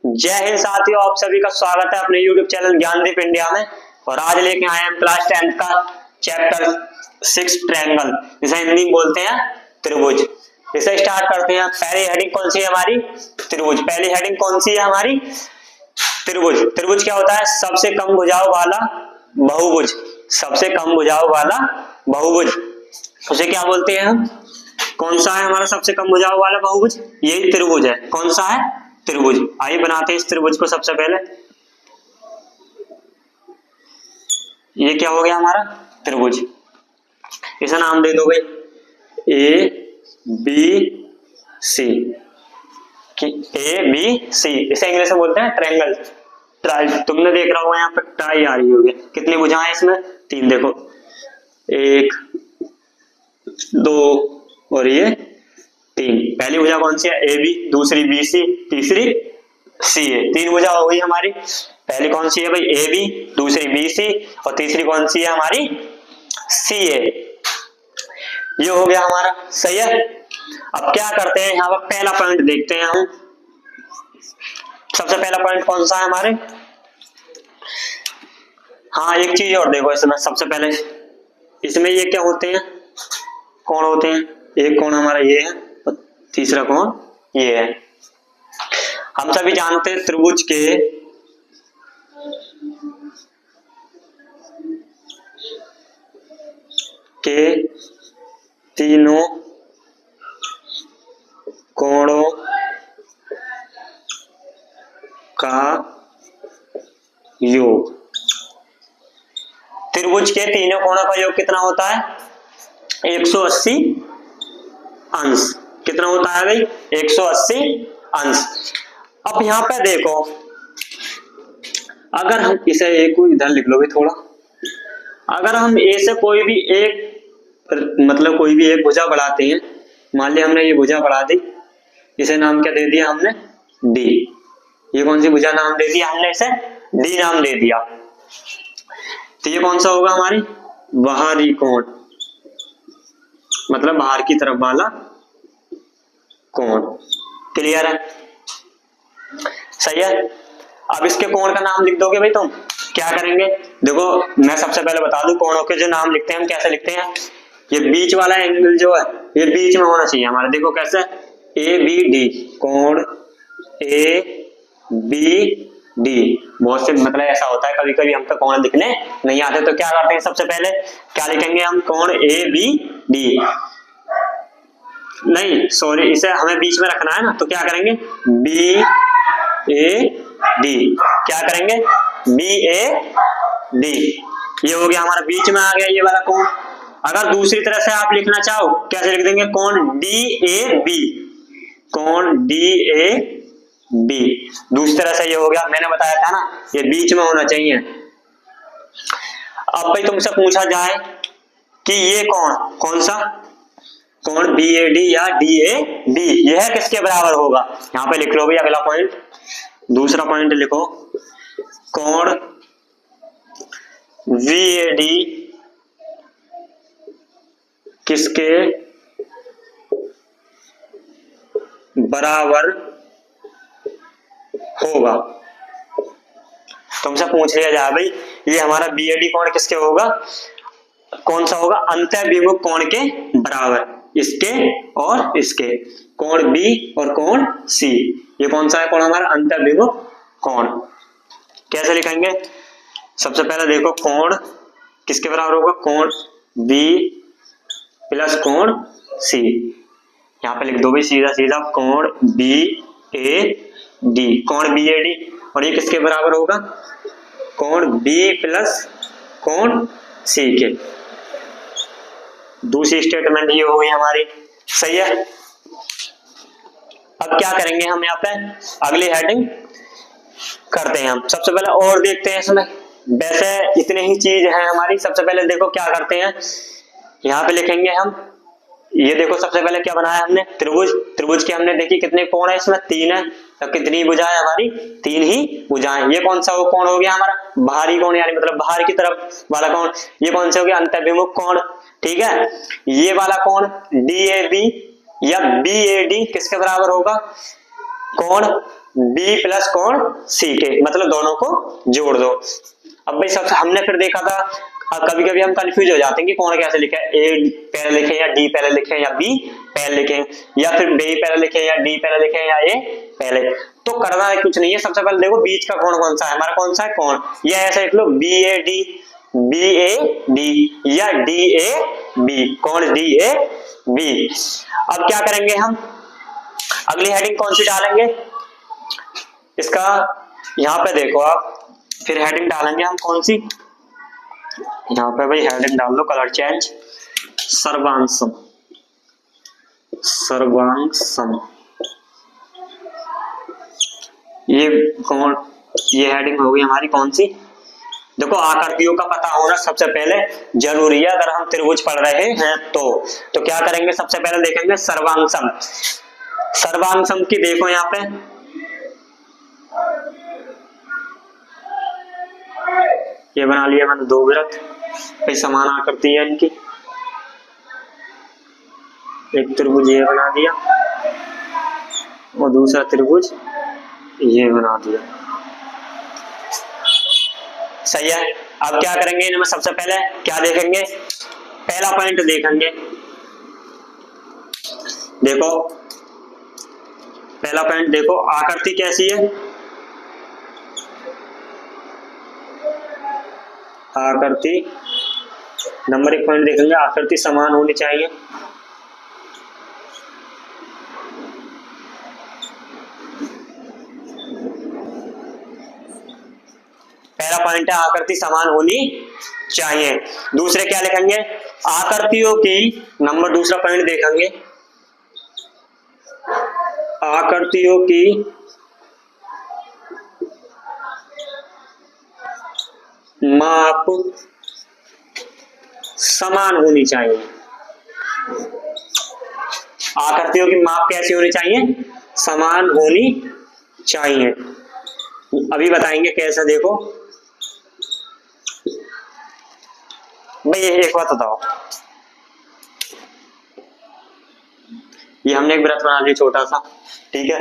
जय हिंद साथियों, आप सभी का स्वागत है अपने YouTube चैनल ज्ञानदीप इंडिया में। और आज लेके आए हैं क्लास 10 का चैप्टर 6 ट्रायंगल, जिसे हिंदी में बोलते हैं त्रिभुज। इसे स्टार्ट करते हैं। पहली हेडिंग कौन सी है हमारी? त्रिभुज। पहली हेडिंग कौन सी है हमारी? त्रिभुज। त्रिभुज क्या होता है? सबसे कम भुजाओं वाला बहुभुज। सबसे कम भुजाओं वाला बहुभुज, उसे क्या बोलते हैं हम? कौन सा है हमारा सबसे कम भुजाओं वाला बहुभुज? यही त्रिभुज है। कौन सा है? त्रिभुज। आइए बनाते हैं इस त्रिभुज को। सबसे पहले ये क्या हो गया हमारा? त्रिभुज। इसे नाम दे दो भाई A B C. A B C, इसे इंग्लिश में बोलते हैं ट्रायंगल। ट्राई, तुमने देख रहा होगा यहाँ पे ट्राई आ रही होगी। कितनी भुजाएं इसमें? 3। देखो 1 2 और ये 3। पहली भुजा कौन सी है? ए बी, दूसरी बी सी, तीसरी सी ए। 3 भुजा हो गई हमारी। पहली कौन सी है भाई? ए बी, दूसरी बी सी और तीसरी कौन सी है हमारी? सी ए। ये हो गया हमारा। सही है। अब क्या करते हैं, यहाँ पर पहला पॉइंट देखते हैं हम। सबसे पहला पॉइंट कौन सा है हमारे? हाँ, एक चीज और देखो इसमें। सबसे पहले इसमें ये क्या होते हैं? कौन होते हैं? एक कौन हमारा ये है और तीसरा कौन ये है। हम सभी जानते हैं त्रिभुज के तीनों कोणों का योग। त्रिभुज के तीनों कोणों का योग कितना होता है? 180 अंश। कितना होता है भाई? 180 अंश। अब यहां पे देखो, अगर हम इसे ए को इधर लिख लो भी थोड़ा। अगर हम ए से कोई भी एक कोई भी एक भुजा बढ़ाते हैं, मान लिया हमने ये भुजा बढ़ा दी, इसे नाम क्या दे दिया हमने? डी। ये कौन सी भुजा नाम दे दिया हमने? इसे डी नाम दे दिया। तो ये कौन सा होगा हमारी? बाहरी कोण, मतलब बाहर की तरफ वाला कोण। क्लियर है? सही है। अब इसके कोण का नाम लिख दोगे भाई तुम। क्या करेंगे? देखो मैं सबसे पहले बता दूं, कोणों के जो नाम लिखते हैं हम कैसे लिखते हैं। ये बीच वाला एंगल जो है ये बीच में होना चाहिए हमारा। देखो कैसे? ए बी डी, कोण ए बी डी। बहुत से ऐसा होता है कभी कभी हम तो कोण लिखने नहीं आते, तो क्या करते हैं? सबसे पहले क्या लिखेंगे हम? कोण ए बी डी। नहीं सॉरी, इसे हमें बीच में रखना है ना, तो क्या करेंगे? B A D. क्या करेंगे? B A D. ये हो गया हमारा, बीच में आ गया ये वाला कोण। अगर दूसरी तरह से आप लिखना चाहो, कैसे लिख देंगे? कोण डी ए बी। कोण डी ए बी। दूसरी तरह से ये हो गया, मैंने बताया था ना, ये बीच में होना चाहिए। अब भाई तुमसे पूछा जाए कि ये कौन सा कोण बी ए डी या डी ए बी, यह किसके बराबर होगा? यहां पे लिख लो भाई अगला पॉइंट। दूसरा पॉइंट लिखो, कोण वी ए डी किसके बराबर होगा? तुमसे पूछ लिया जाए भाई ये हमारा बी ए डी कोण किसके होगा? कौन सा होगा? अंतःविमुख कोण के बराबर, इसके और इसके। कोण बी और कोण सी, ये कौन सा है कोण हमारा? अंतःविमुख कोण। कैसे लिखेंगे? सबसे पहले देखो, कोण किसके बराबर होगा? कोण बी प्लस कोण सी। यहां पे लिख दो भाई सीधा सीधा, कोण बी ए डी। कोण बी ए डी, और ये किसके बराबर होगा? कोण बी प्लस कोण सी के। दूसरी स्टेटमेंट ये हो गई हमारी। सही है। अब क्या करेंगे हम यहाँ पे? अगली हेडिंग करते हैं हम। सबसे पहले और देखते हैं इसमें। वैसे इतने ही चीज है हमारी। सबसे पहले देखो क्या करते हैं, यहाँ पे लिखेंगे हम। ये देखो सबसे पहले क्या बनाया हमने? त्रिभुज। त्रिभुज के हमने देखी कितने कोण है इसमें? 3 है। तो कितनी भुजाएं हमारी? 3 ही भुजाएं। ये कौन सा वो कोण हो गया हमारा? बाहरी कोण, यानी मतलब बाहर की तरफ वाला कोण। ये कौन सा हो गया? अंतःविमुख कोण। ठीक है। ये वाला कोण डी ए बी या बी ए डी किसके बराबर होगा? कोण बी प्लस कोण सी के, मतलब दोनों को जोड़ दो। अब भाई सबसे हमने फिर देखा था, कभी कभी हम कंफ्यूज हो जाते हैं कि कौन कैसे लिखे, ए पहले लिखे या डी पहले लिखे या बी पहले लिखे, या फिर बी पहले लिखे या डी पहले लिखे या ए पहले। तो करना कुछ नहीं है, सबसे पहले देखो बीच का कोण कौन सा है हमारा, कौन सा है कोण, या ऐसा लिख लो बी ए डी या डी ए बी, कोण डी ए बी। अब क्या करेंगे हम, अगली हेडिंग कौन सी डालेंगे इसका, यहाँ पे देखो आप, फिर हेडिंग डालेंगे हम कौन सी, यहाँ पे भाई हेडिंग डाल दो, कलर चेंज, सर्वांशम, सर्वांशम। ये कौन, ये हेडिंग होगी हमारी कौन सी, देखो आकृतियों का पता होना सबसे पहले जरूरी है अगर हम त्रिभुज पढ़ रहे हैं तो क्या करेंगे, सबसे पहले देखेंगे सर्वांशम। सर्वांशम की देखो यहाँ पे, ये बना लिया मैंने दो वृत्त, भाई समान आकृति है इनकी, एक त्रिभुज ये बना दिया और दूसरा त्रिभुज ये बना दिया, सही है। अब क्या करेंगे इनमें, सबसे पहले क्या देखेंगे, पहला पॉइंट देखेंगे, देखो पहला पॉइंट देखो, आकृति कैसी है, आकृति, नंबर एक पॉइंट देखेंगे, आकृति समान होनी चाहिए, पहला पॉइंट है आकृति समान होनी चाहिए। दूसरे क्या लिखेंगे, आकृतियों की, नंबर दूसरा पॉइंट देखेंगे, आकृतियों की माप समान होनी चाहिए। आकृतियों की माप कैसी होनी चाहिए, समान होनी चाहिए। अभी बताएंगे कैसे, देखो भाई एक बात बताओ, ये हमने एक वृत्त बना लिया छोटा सा, ठीक है।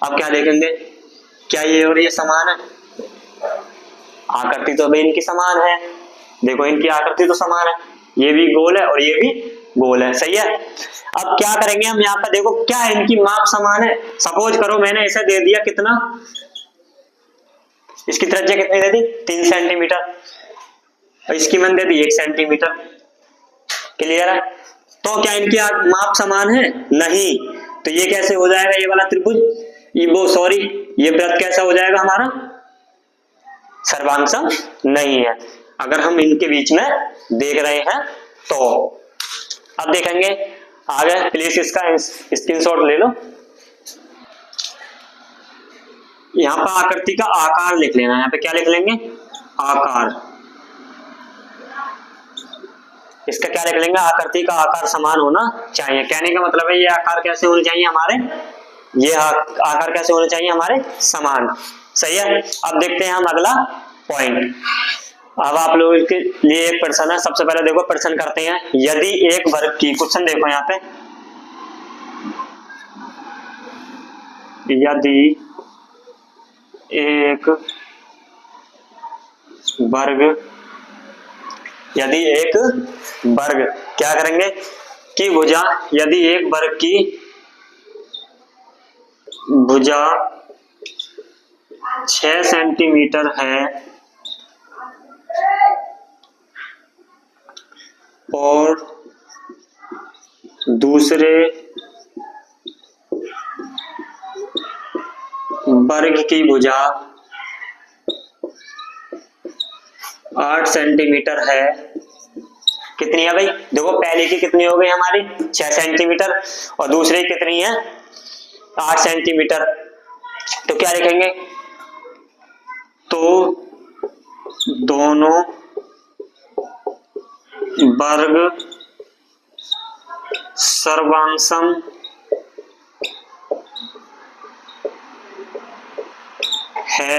अब क्या देखेंगे, क्या ये और ये समान है, आकृति तो भाई इनकी समान है, देखो इनकी आकृति तो समान है, ये भी गोल है और ये भी गोल है, सही है। अब क्या करेंगे हम यहाँ पर, देखो क्या इनकी माप समान है, सपोज करो मैंने ऐसा दे दिया, कितना, इसकी त्रिज्या कितनी दे दी 3 सेंटीमीटर और इसकी मैंने दे दी 1 सेंटीमीटर, क्लियर है। तो क्या इनकी माप समान है, नहीं, तो ये कैसे हो जाएगा, ये वाला त्रिभुज, ये वो सॉरी ये वृत्त कैसा हो जाएगा हमारा, सर्वांशम नहीं है, अगर हम इनके बीच में देख रहे हैं तो। अब देखेंगे आगे, प्लीज इसका स्क्रीनशॉट ले लो, यहाँ पर आकृति का आकार लिख लेना, यहाँ पे क्या लिख लेंगे, आकार, इसका क्या लिख लेंगे, आकृति का आकार समान होना चाहिए। कहने का मतलब है ये आकार कैसे होने चाहिए हमारे, ये आकार कैसे होने चाहिए हमारे, समान, सही है। अब देखते हैं हम अगला पॉइंट। अब आप लोगों के लिए एक प्रश्न है, सबसे पहले देखो प्रश्न करते हैं, यदि एक वर्ग की, क्वेश्चन देखो यहाँ पे, यदि एक वर्ग, यदि एक वर्ग क्या करेंगे कि भुजा, यदि एक वर्ग की भुजा 6 सेंटीमीटर है और दूसरे वर्ग की भुजा 8 सेंटीमीटर है, कितनी है भाई, देखो पहले की कितनी हो गई हमारी 6 सेंटीमीटर और दूसरी कितनी है 8 सेंटीमीटर, तो क्या लिखेंगे, तो दोनों वर्ग सर्वांशम है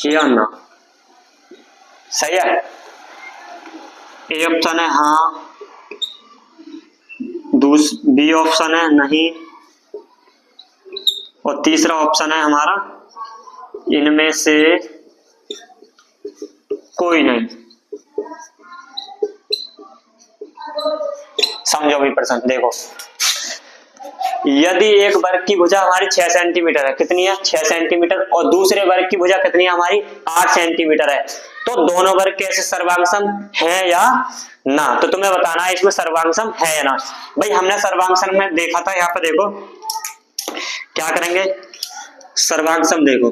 या ना, सही है। ए ऑप्शन है हाँ, बी ऑप्शन है नहीं, और तीसरा ऑप्शन है हमारा इनमें से कोई नहीं। समझो भी प्रश्न देखो, यदि एक वर्ग की भुजा हमारी 6 सेंटीमीटर है, कितनी है 6 सेंटीमीटर, और दूसरे वर्ग की भुजा कितनी है हमारी 8 सेंटीमीटर है, तो दोनों वर्ग कैसे सर्वांगसम है या ना। तो तुम्हें बताना है इसमें सर्वांगसम है या ना। भाई हमने सर्वांगसम में देखा था, यहाँ पे देखो क्या करेंगे, सर्वांगसम देखो,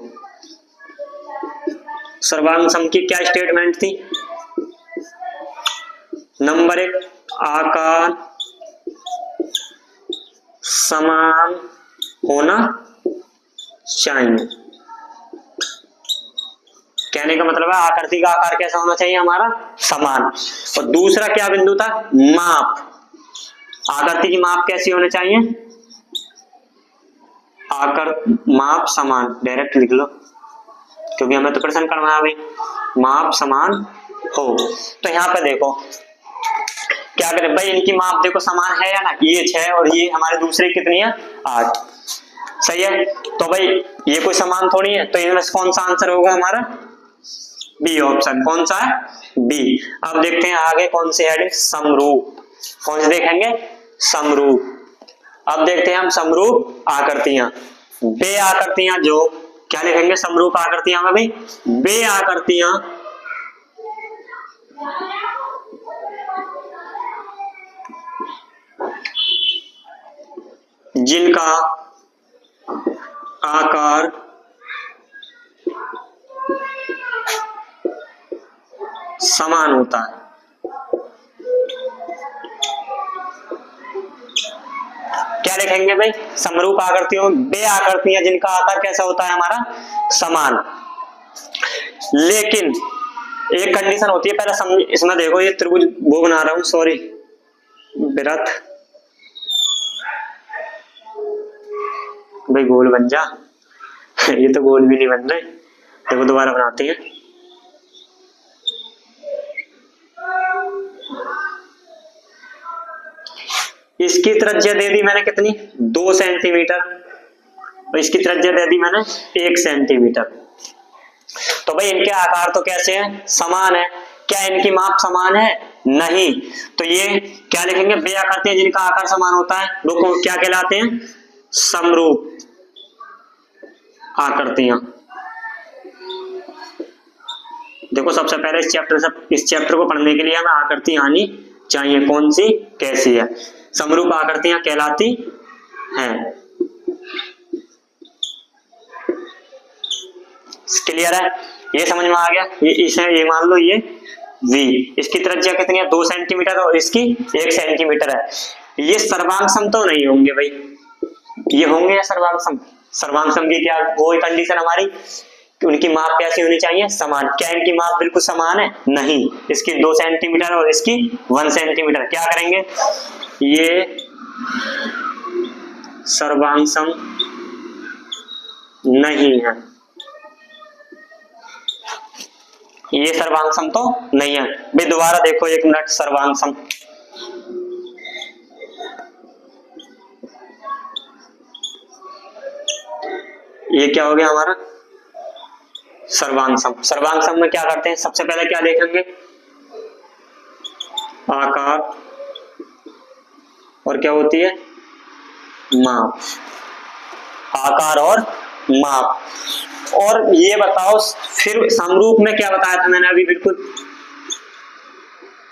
सर्वांगसम की क्या स्टेटमेंट थी। नंबर 1, आकार समान होना चाहिए। कहने का मतलब है आकृति का आकार कैसा होना चाहिए हमारा, समान। और दूसरा क्या बिंदु था, माप, आकृति की माप कैसी होनी चाहिए, आकर माप समान, डायरेक्ट लिख लो क्योंकि हमें तो प्रश्न करना है भाई, माप समान हो। तो यहाँ पे देखो क्या करें भाई, इनकी माप देखो समान है या ना, ये 6 और ये हमारे दूसरे कितनी है 8, सही है। तो भाई ये कोई समान थोड़ी है, तो इनमें से कौन सा आंसर होगा हमारा, बी ऑप्शन। कौन सा है, बी। अब देखते हैं आगे कौन सी हेडिंग, समरूप। कौन से देखेंगे, समरूप। अब देखते हैं हम समरूप आकृतियां, वे आकृतियां जो, क्या लिखेंगे समरूप आकृतियां में भाई, वे आकृतियां जिनका आकार समान होता है। क्या लिखेंगे भाई, समरूप आकृतियों वे आकृतियां जिनका आकार कैसा होता है हमारा, समान। लेकिन एक कंडीशन होती है, पहले समझ, इसमें देखो ये त्रिभुज वो बना रहा हूं, सॉरी वृत्त, भाई गोल बन जा ये तो गोल भी नहीं बन रहे, देखो दोबारा बनाते हैं। इसकी त्रिज्या दे दी मैंने कितनी, 2 सेंटीमीटर, और इसकी त्रिज्या दे दी मैंने 1 सेंटीमीटर। तो भाई इनके आकार तो कैसे हैं, समान है। क्या इनकी माप समान है, नहीं। तो ये क्या लिखेंगे, वे आकृतियां जिनका आकार समान होता है वो क्या कहलाते हैं, समरूप आकृतियां। देखो सबसे पहले इस चैप्टर को पढ़ने के लिए हमें आकृति आनी चाहिए, कौन सी कैसी है, समरूप आकृतियां कहलाती हैं। क्लियर है, ये समझ में आ गया। ये मान लो ये V, इसकी त्रिज्या कितनी है 2 सेंटीमीटर और इसकी 1 सेंटीमीटर है। ये सर्वांगसम तो नहीं होंगे भाई, ये होंगे सर्वांगसम। सर्वांगसम की क्या वो कंडीशन हमारी कि उनकी माप कैसी होनी चाहिए, समान। क्या इनकी माप बिल्कुल समान है, नहीं। इसकी 2 सेंटीमीटर और इसकी 1 सेंटीमीटर। क्या करेंगे, ये सर्वांगसम नहीं है, ये सर्वांगसम तो नहीं है भाई। दोबारा देखो 1 मिनट, सर्वांगसम, ये क्या हो गया हमारा सर्वांगसम। सर्वांगसम में क्या करते हैं, सबसे पहले क्या देखेंगे, आकार और क्या होती है, माप, आकार और माप। और ये बताओ फिर समरूप में क्या बताया था मैंने अभी, बिल्कुल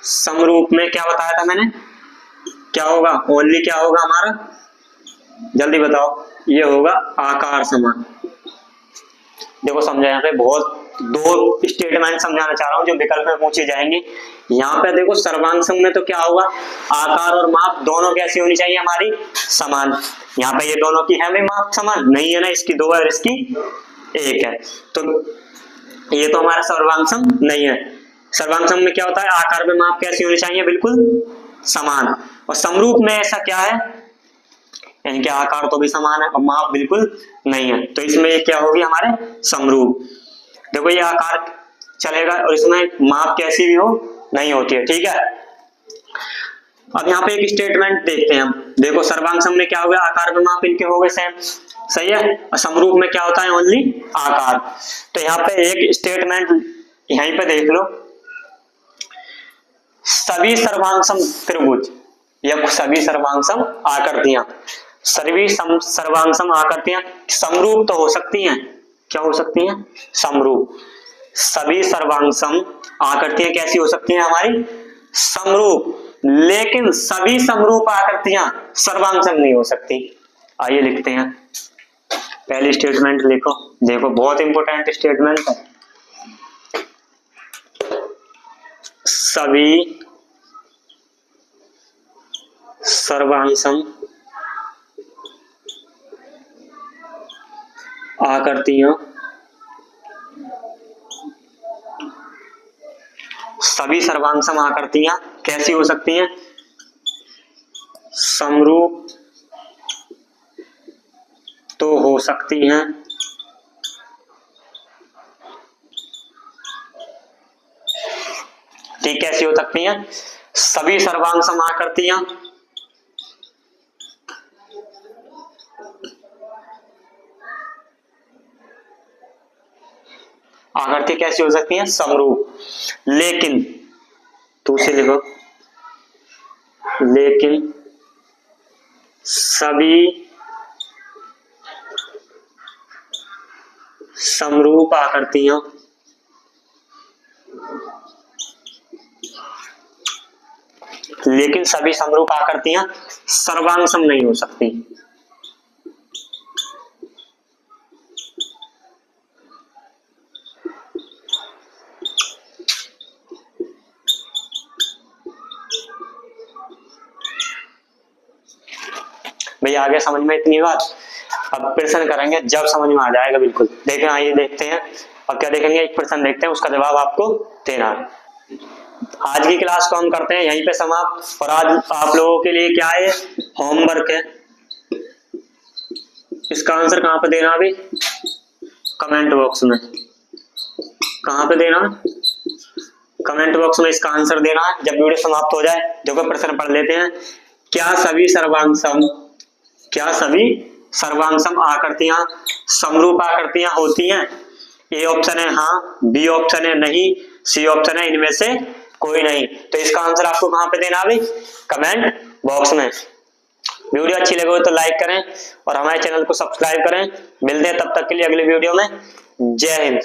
समरूप में क्या बताया था मैंने, क्या होगा, ओनली क्या होगा हमारा, जल्दी बताओ, ये होगा आकार समान। देखो समझा, यहाँ पे बहुत 2 स्टेटमेंट समझाना चाह रहा हूँ जो विकल्प में पूछे जाएंगे। यहाँ पे देखो सर्वांगसम में तो क्या होगा, आकार और माप दोनों कैसी होनी चाहिए हमारी, समान। यहाँ पे ये दोनों की है भाई माप समान, नहीं है ना, इसकी 2 है और इसकी 1 है, तो ये तो हमारा सर्वांगसम नहीं है। सर्वांगसम में क्या होता है, आकार में माप कैसी होनी चाहिए, बिल्कुल समान। और समरूप में ऐसा क्या है, इनके आकार तो भी समान है और माप बिल्कुल नहीं है, तो इसमें ये क्या होगी हमारे समरूप। देखो ये आकार चलेगा और इसमें माप कैसी भी हो नहीं होती है, ठीक है। अब यहाँ पे एक स्टेटमेंट देखते हैं हम, देखो सर्वांगसम में क्या हो गया, आकार में माप इनके हो गए सेम, सही है। और समरूप में क्या होता है, ओनली आकार। तो यहाँ पे एक स्टेटमेंट यहीं पे देख लो, सभी सर्वांगसम त्रिभुज या सभी सर्वांगसम आकृतियां, सभी सर्वांगसम आकृतियां समरूप तो हो सकती हैं, क्या हो सकती हैं, समरूप। सभी सर्वांगसम आकृतियां कैसी हो सकती हैं हमारी, समरूप। लेकिन सभी समरूप आकृतियां सर्वांगसम नहीं हो सकती। आइए लिखते हैं, पहली स्टेटमेंट लिखो, देखो बहुत इंपॉर्टेंट स्टेटमेंट है। सभी सर्वांगसम आकृतियां, सभी सर्वांगसम आकृतियां कैसी हो सकती हैं, समरूप तो हो सकती हैं, ठीक, कैसी हो सकती हैं, सभी सर्वांगसम आकृतियां आकृति कैसी हो सकती है, समरूप। लेकिन दूसरे लिखो, लेकिन सभी समरूप आकृतियां लेकिन सभी समरूप आकृतियां सर्वांगसम नहीं हो सकती। भैया आगे समझ में इतनी बात, अब प्रश्न करेंगे जब समझ में आ जाएगा बिल्कुल। देखें, आइए देखते हैं अब क्या देखेंगे, एक प्रश्न देखते हैं, उसका जवाब आपको देना है। आज की क्लास को हम करते हैं यहीं पे समाप्त। और आज आप लोगों के लिए क्या है, होमवर्क है। इसका आंसर कहाँ पे देना, अभी कमेंट बॉक्स में, कहाँ पे देना, कमेंट बॉक्स में इसका आंसर देना है जब वीडियो समाप्त हो जाए। देखो प्रश्न पढ़ लेते हैं, क्या सभी सर्वांगसम आकृतियां समरूप आकृतियां होती हैं? ए ऑप्शन है हाँ, बी ऑप्शन है नहीं, सी ऑप्शन है इनमें से कोई नहीं। तो इसका आंसर आपको कहां पे देना है, कमेंट बॉक्स में। वीडियो अच्छी लगे हो तो लाइक करें और हमारे चैनल को सब्सक्राइब करें। मिलते हैं तब तक के लिए अगले वीडियो में। जय हिंद।